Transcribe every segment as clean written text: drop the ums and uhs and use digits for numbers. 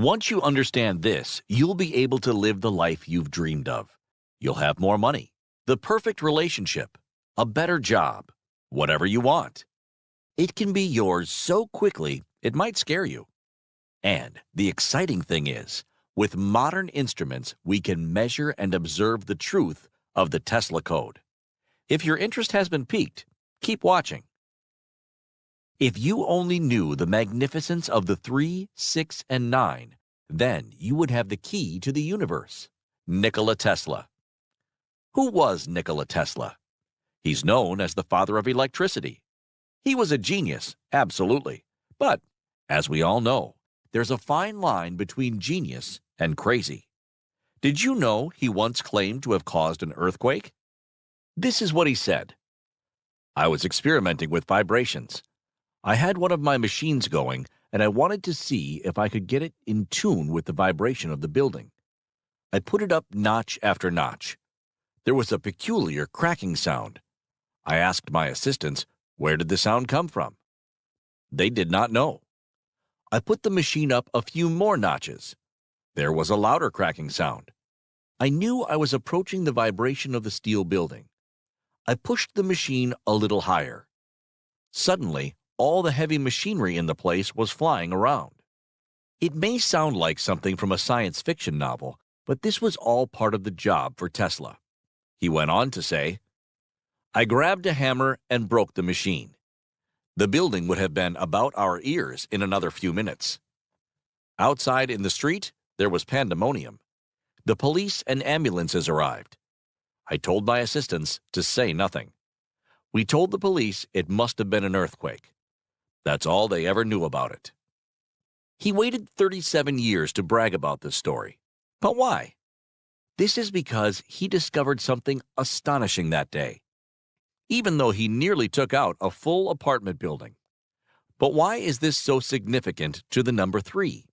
Once you understand this, you'll be able to live the life you've dreamed of. You'll have more money, the perfect relationship, a better job, whatever you want. It can be yours so quickly it might scare you. And the exciting thing is, with modern instruments, we can measure and observe the truth of the Tesla code. If your interest has been piqued, keep watching. If you only knew the magnificence of the 3, 6, and 9, then you would have the key to the universe. Nikola Tesla. Who was Nikola Tesla? He's known as the father of electricity. He was a genius, absolutely. But, as we all know, there's a fine line between genius and crazy. Did you know he once claimed to have caused an earthquake? This is what he said. "I was experimenting with vibrations. I had one of my machines going, and I wanted to see if I could get it in tune with the vibration of the building. I put it up notch after notch. There was a peculiar cracking sound. I asked my assistants, where did the sound come from? They did not know. I put the machine up a few more notches. There was a louder cracking sound. I knew I was approaching the vibration of the steel building. I pushed the machine a little higher. Suddenly, all the heavy machinery in the place was flying around. It may sound like something from a science fiction novel, but this was all part of the job for Tesla." He went on to say, "I grabbed a hammer and broke the machine. The building would have been about our ears in another few minutes. Outside in the street, there was pandemonium. The police and ambulances arrived. I told my assistants to say nothing. We told the police it must have been an earthquake. That's all they ever knew about it." He waited 37 years to brag about this story. But why? This is because he discovered something astonishing that day, even though he nearly took out a full apartment building. But why is this so significant to the number 3?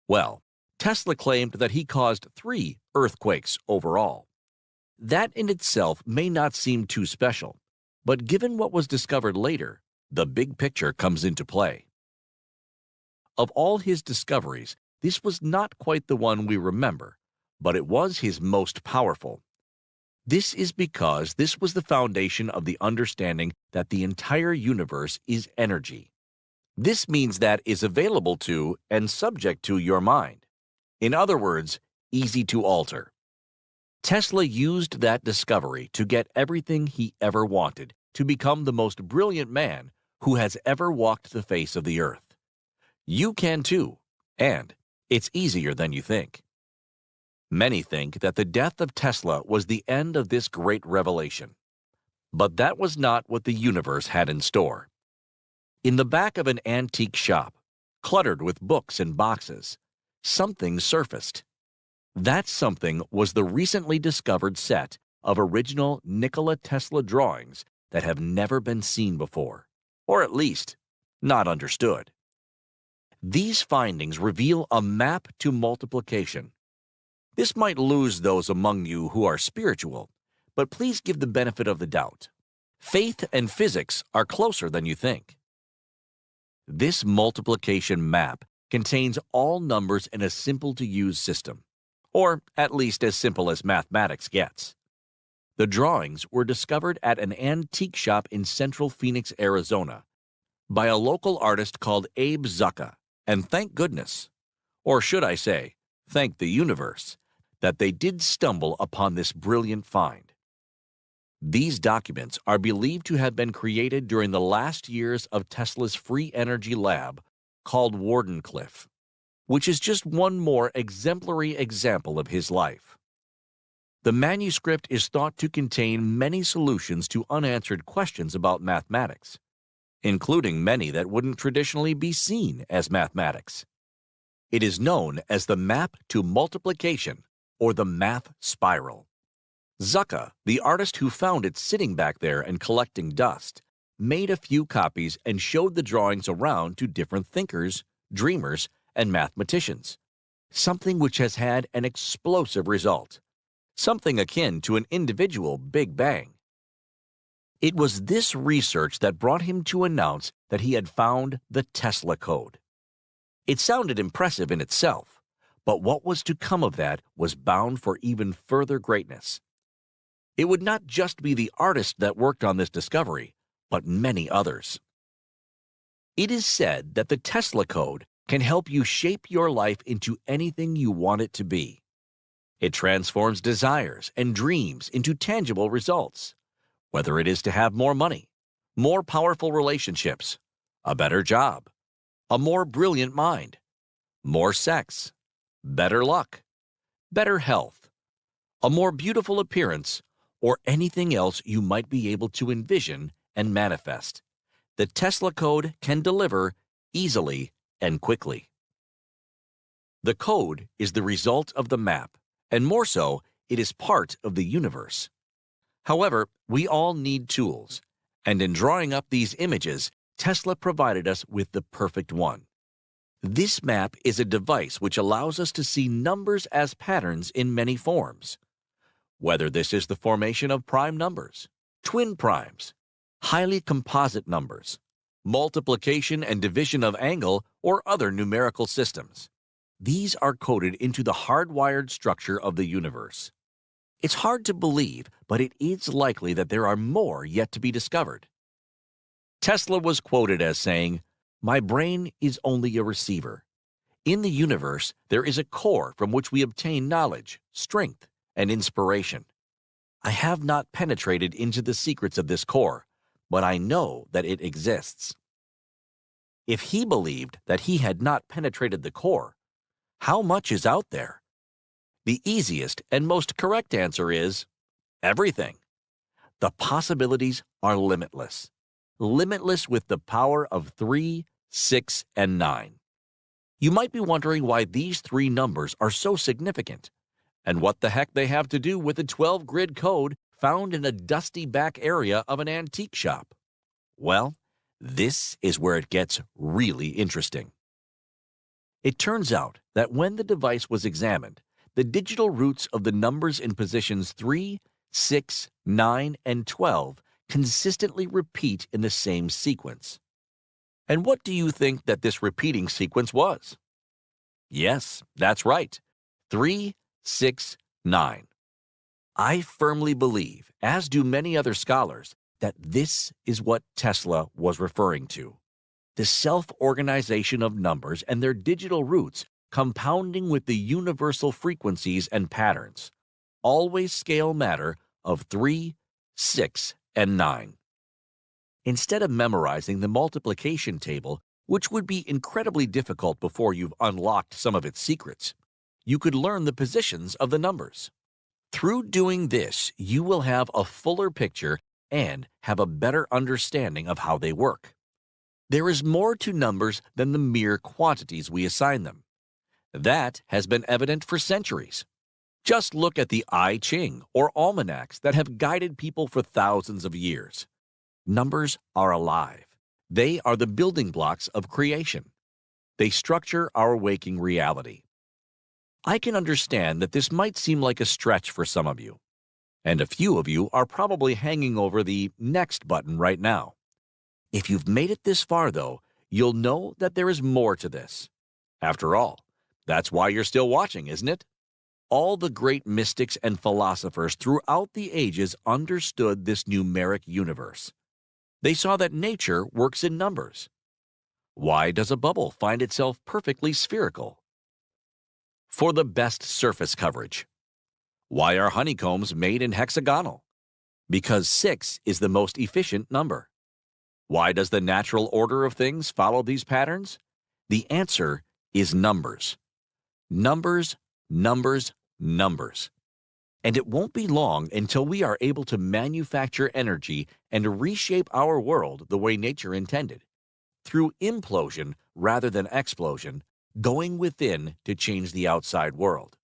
Well, Tesla claimed that he caused 3 earthquakes overall. That in itself may not seem too special, but given what was discovered later, the big picture comes into play. Of all his discoveries, this was not quite the one we remember, but it was his most powerful. This is because this was the foundation of the understanding that the entire universe is energy. This means that is available to and subject to your mind. In other words, easy to alter. Tesla used that discovery to get everything he ever wanted, to become the most brilliant man who has ever walked the face of the earth. You can too, and it's easier than you think. Many think that the death of Tesla was the end of this great revelation. But that was not what the universe had in store. In the back of an antique shop, cluttered with books and boxes, something surfaced. That something was the recently discovered set of original Nikola Tesla drawings that have never been seen before, or at least, not understood. These findings reveal a map to multiplication. This might lose those among you who are spiritual, but please give the benefit of the doubt. Faith and physics are closer than you think. This multiplication map contains all numbers in a simple-to-use system, or at least as simple as mathematics gets. The drawings were discovered at an antique shop in central Phoenix, Arizona, by a local artist called Abe Zucca, and thank goodness, or should I say, thank the universe, that they did stumble upon this brilliant find. These documents are believed to have been created during the last years of Tesla's free energy lab called Wardenclyffe, which is just one more exemplary example of his life. The manuscript is thought to contain many solutions to unanswered questions about mathematics, including many that wouldn't traditionally be seen as mathematics. It is known as the map to multiplication, or the math spiral. Zucca, the artist who found it sitting back there and collecting dust, made a few copies and showed the drawings around to different thinkers, dreamers, and mathematicians, something which has had an explosive result, something akin to an individual Big Bang. It was this research that brought him to announce that he had found the Tesla code. It sounded impressive in itself, but what was to come of that was bound for even further greatness. It would not just be the artist that worked on this discovery, but many others. It is said that the Tesla code can help you shape your life into anything you want it to be. It transforms desires and dreams into tangible results, whether it is to have more money, more powerful relationships, a better job, a more brilliant mind, more sex, better luck, better health, a more beautiful appearance, or anything else you might be able to envision and manifest. The Tesla code can deliver easily and quickly. The code is the result of the map, and more so, it is part of the universe. However, we all need tools, and in drawing up these images, Tesla provided us with the perfect one. This map is a device which allows us to see numbers as patterns in many forms. Whether this is the formation of prime numbers, twin primes, highly composite numbers, multiplication and division of angle, or other numerical systems. These are coded into the hardwired structure of the universe. It's hard to believe, but it is likely that there are more yet to be discovered. Tesla was quoted as saying, "My brain is only a receiver. In the universe, there is a core from which we obtain knowledge, strength, and inspiration. I have not penetrated into the secrets of this core, but I know that it exists." If he believed that he had not penetrated the core, how much is out there? The easiest and most correct answer is everything. The possibilities are limitless. Limitless with the power of 3, 6, and 9. You might be wondering why these three numbers are so significant, and what the heck they have to do with the 12-grid code found in a dusty back area of an antique shop. Well, this is where it gets really interesting. It turns out that when the device was examined, the digital roots of the numbers in positions 3, 6, 9, and 12 consistently repeat in the same sequence. And what do you think that this repeating sequence was? Yes, that's right. 3, 6, 9. I firmly believe, as do many other scholars, that this is what Tesla was referring to. The self-organization of numbers and their digital roots compounding with the universal frequencies and patterns, always scale matter of 3, 6, and 9. Instead of memorizing the multiplication table, which would be incredibly difficult before you've unlocked some of its secrets, you could learn the positions of the numbers. Through doing this, you will have a fuller picture and have a better understanding of how they work. There is more to numbers than the mere quantities we assign them. That has been evident for centuries. Just look at the I Ching or almanacs that have guided people for thousands of years. Numbers are alive. They are the building blocks of creation. They structure our waking reality. I can understand that this might seem like a stretch for some of you, and a few of you are probably hanging over the next button right now. If you've made it this far, though, you'll know that there is more to this. After all, that's why you're still watching, isn't it? All the great mystics and philosophers throughout the ages understood this numeric universe. They saw that nature works in numbers. Why does a bubble find itself perfectly spherical? For the best surface coverage. Why are honeycombs made in hexagonal? Because 6 is the most efficient number. Why does the natural order of things follow these patterns? The answer is numbers. Numbers, numbers, numbers. And it won't be long until we are able to manufacture energy and reshape our world the way nature intended, through implosion rather than explosion, going within to change the outside world.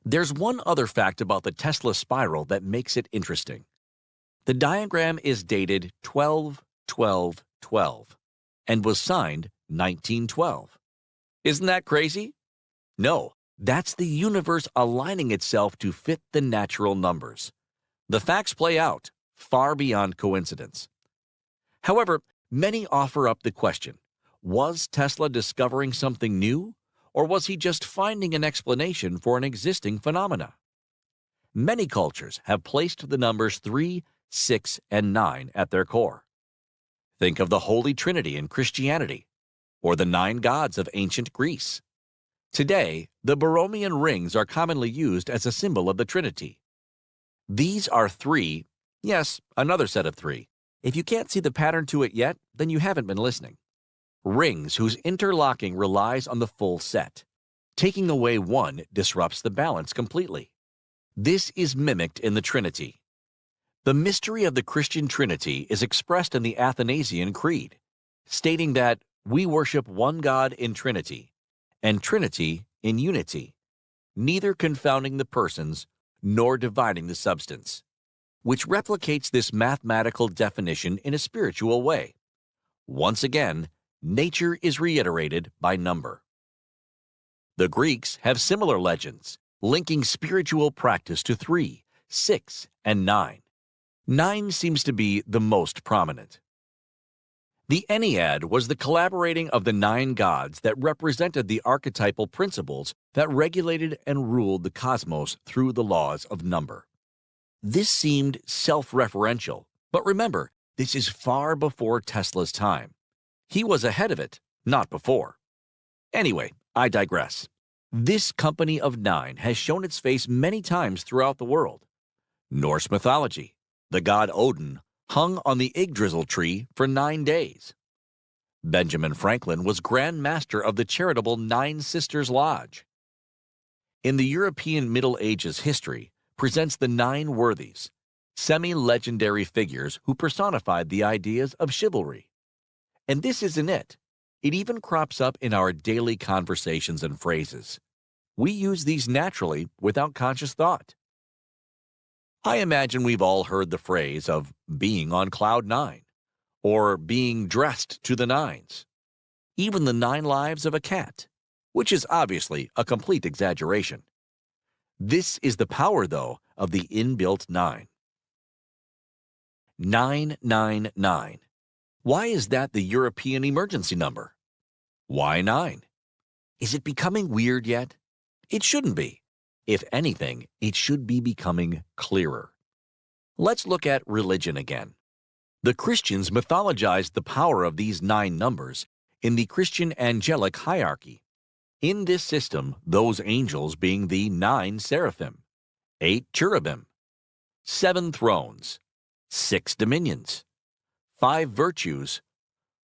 There's one other fact about the Tesla spiral that makes it interesting. The diagram is dated 12-12-12 and was signed 1912. Isn't that crazy? No, that's the universe aligning itself to fit the natural numbers. The facts play out, far beyond coincidence. However, many offer up the question, Was Tesla discovering something new, or was he just finding an explanation for an existing phenomena? Many cultures have placed the numbers 3, 6, and 9 at their core. Think of the Holy Trinity in Christianity, or the 9 gods of ancient Greece. Today, the Borromean rings are commonly used as a symbol of the Trinity. These are 3, yes, another set of 3. If you can't see the pattern to it yet, then you haven't been listening. Rings whose interlocking relies on the full set. Taking away one disrupts the balance completely. This is mimicked in the Trinity. The mystery of the Christian Trinity is expressed in the Athanasian Creed, stating that we worship one God in Trinity, and Trinity in unity, neither confounding the persons nor dividing the substance, which replicates this mathematical definition in a spiritual way. Once again, nature is reiterated by number. The Greeks have similar legends, linking spiritual practice to 3, 6, and 9. 9 seems to be the most prominent. The Ennead was the collaborating of the 9 gods that represented the archetypal principles that regulated and ruled the cosmos through the laws of number. This seemed self-referential, but remember, this is far before Tesla's time. He was ahead of it, not before. Anyway, I digress. This company of 9 has shown its face many times throughout the world. Norse mythology, the god Odin hung on the Yggdrasil tree for 9 days. Benjamin Franklin was Grand Master of the charitable 9 Sisters Lodge. In the European Middle Ages history presents the 9 worthies, semi-legendary figures who personified the ideas of chivalry. And this isn't it. It even crops up in our daily conversations and phrases. We use these naturally without conscious thought. I imagine we've all heard the phrase of being on cloud 9, or being dressed to the 9s. Even the 9 lives of a cat, which is obviously a complete exaggeration. This is the power, though, of the inbuilt 9. 999. Why is that the European emergency number? Why 9? Is it becoming weird yet? It shouldn't be. If anything, it should be becoming clearer. Let's look at religion again. The Christians mythologized the power of these 9 numbers in the Christian angelic hierarchy. In this system, those angels being the 9 seraphim, 8 cherubim, 7 thrones, 6 dominions, 5 virtues,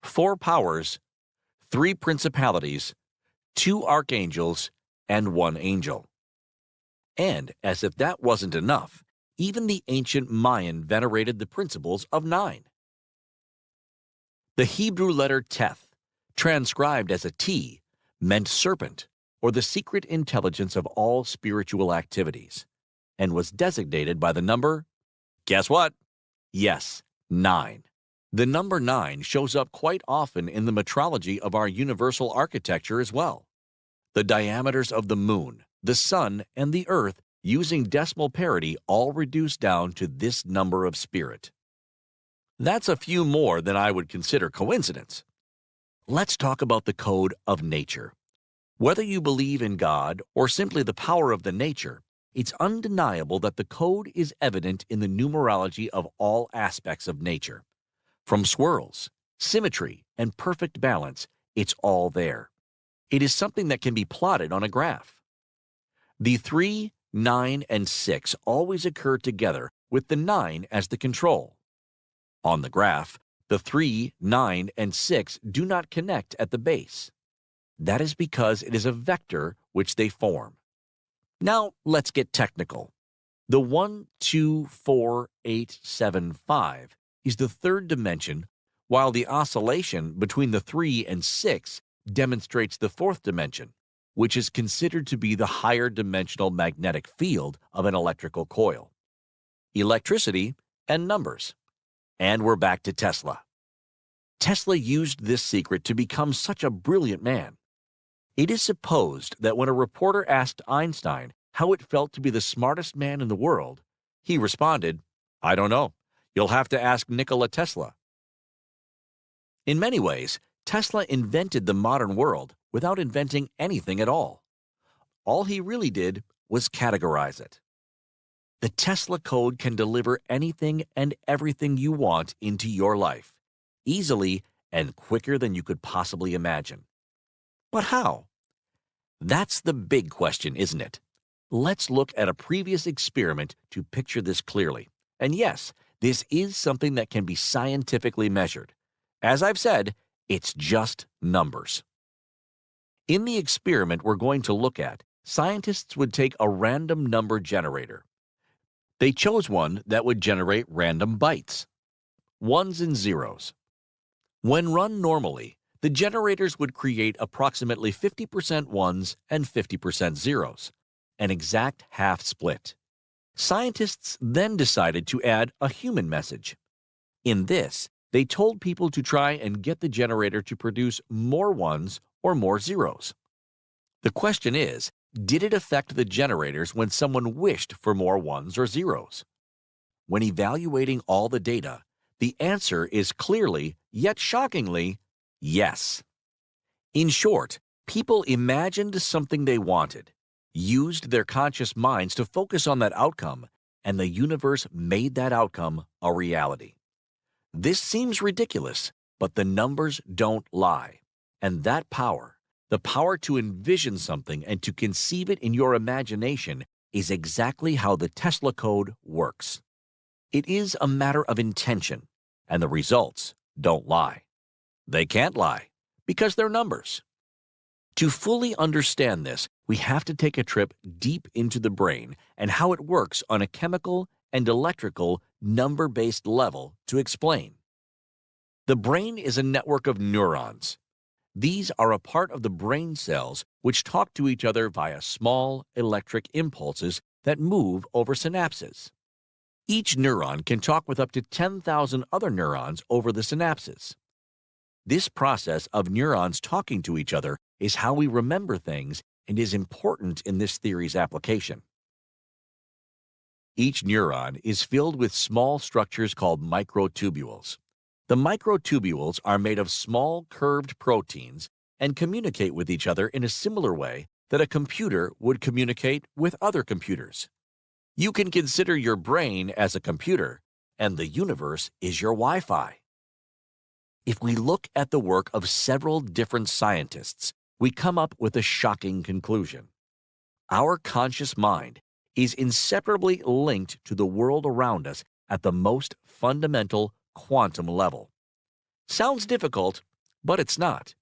4 powers, 3 principalities, 2 archangels, and 1 angel. And as if that wasn't enough, even the ancient Mayan venerated the principles of 9. The Hebrew letter Teth, transcribed as a T, meant serpent, or the secret intelligence of all spiritual activities, and was designated by the number, guess what? Yes, 9. The number 9 shows up quite often in the metrology of our universal architecture as well. The diameters of the moon, the sun, and the earth using decimal parity all reduce down to this number of spirit. That's a few more than I would consider coincidence. Let's talk about the code of nature. Whether you believe in God or simply the power of the nature, it's undeniable that the code is evident in the numerology of all aspects of nature. From swirls, symmetry, and perfect balance, it's all there. It is something that can be plotted on a graph. The 3, 9, and 6 always occur together with the 9 as the control. On the graph, the 3, 9, and 6 do not connect at the base. That is because it is a vector which they form. Now, let's get technical. The 1, 2, 4, 8, 7, 5 is the third dimension, while the oscillation between the 3 and 6 demonstrates the fourth dimension, which is considered to be the higher dimensional magnetic field of an electrical coil. Electricity and numbers. And we're back to Tesla. Tesla used this secret to become such a brilliant man. It is supposed that when a reporter asked Einstein how it felt to be the smartest man in the world, he responded, "I don't know. You'll have to ask Nikola Tesla." In many ways, Tesla invented the modern world without inventing anything at all. All he really did was categorize it. The Tesla code can deliver anything and everything you want into your life, easily and quicker than you could possibly imagine. But how? That's the big question, isn't it? Let's look at a previous experiment to picture this clearly. And yes, this is something that can be scientifically measured. As I've said, it's just numbers. In the experiment we're going to look at, scientists would take a random number generator. They chose one that would generate random bytes, ones and zeros. When run normally, the generators would create approximately 50% ones and 50% zeros, an exact half split. Scientists then decided to add a human message. In this, they told people to try and get the generator to produce more ones or more zeros. The question is, did it affect the generators when someone wished for more ones or zeros? When evaluating all the data, the answer is clearly, yet shockingly, yes. In short, people imagined something they wanted, used their conscious minds to focus on that outcome, and the universe made that outcome a reality. This seems ridiculous, but the numbers don't lie. And that power, the power to envision something and to conceive it in your imagination, is exactly how the Tesla code works. It is a matter of intention, and the results don't lie. They can't lie, because they're numbers. To fully understand this, we have to take a trip deep into the brain and how it works on a chemical and electrical number-based level to explain. The brain is a network of neurons. These are a part of the brain cells which talk to each other via small electric impulses that move over synapses. Each neuron can talk with up to 10,000 other neurons over the synapses. This process of neurons talking to each other is how we remember things and is important in this theory's application. Each neuron is filled with small structures called microtubules. The microtubules are made of small curved proteins and communicate with each other in a similar way that a computer would communicate with other computers. You can consider your brain as a computer, and the universe is your Wi-Fi. If we look at the work of several different scientists, we come up with a shocking conclusion. Our conscious mind is inseparably linked to the world around us at the most fundamental quantum level. Sounds difficult, but it's not.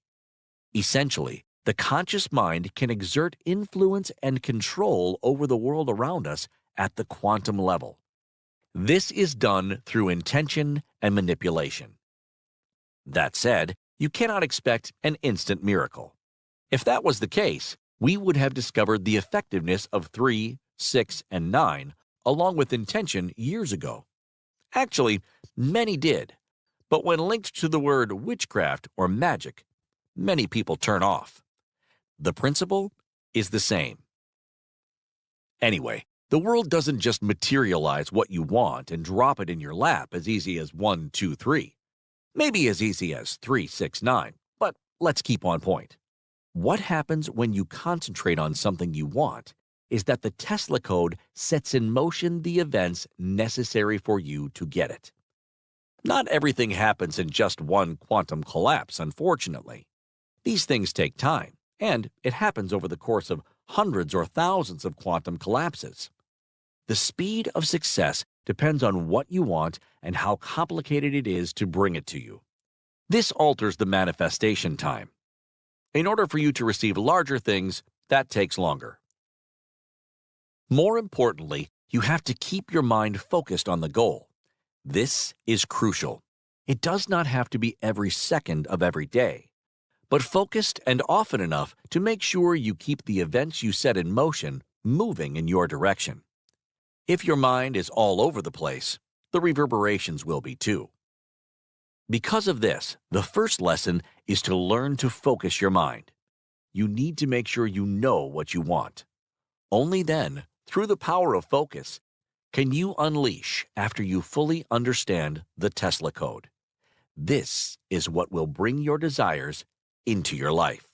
Essentially, the conscious mind can exert influence and control over the world around us at the quantum level. This is done through intention and manipulation. That said, you cannot expect an instant miracle. If that was the case, we would have discovered the effectiveness of 3, 6, and 9, along with intention years ago. Actually, many did, but when linked to the word witchcraft or magic, many people turn off. The principle is the same. Anyway, the world doesn't just materialize what you want and drop it in your lap as easy as 1, 2, 3. Maybe as easy as 3, 6, 9, but let's keep on point. What happens when you concentrate on something you want is that the Tesla code sets in motion the events necessary for you to get it. Not everything happens in just one quantum collapse, unfortunately. These things take time, and it happens over the course of hundreds or thousands of quantum collapses. The speed of success depends on what you want and how complicated it is to bring it to you. This alters the manifestation time. In order for you to receive larger things, that takes longer. More importantly, you have to keep your mind focused on the goal. This is crucial. It does not have to be every second of every day, but focused and often enough to make sure you keep the events you set in motion moving in your direction. If your mind is all over the place, the reverberations will be too. Because of this, the first lesson is to learn to focus your mind. You need to make sure you know what you want. Only then, through the power of focus, can you unleash after you fully understand the Tesla code. This is what will bring your desires into your life.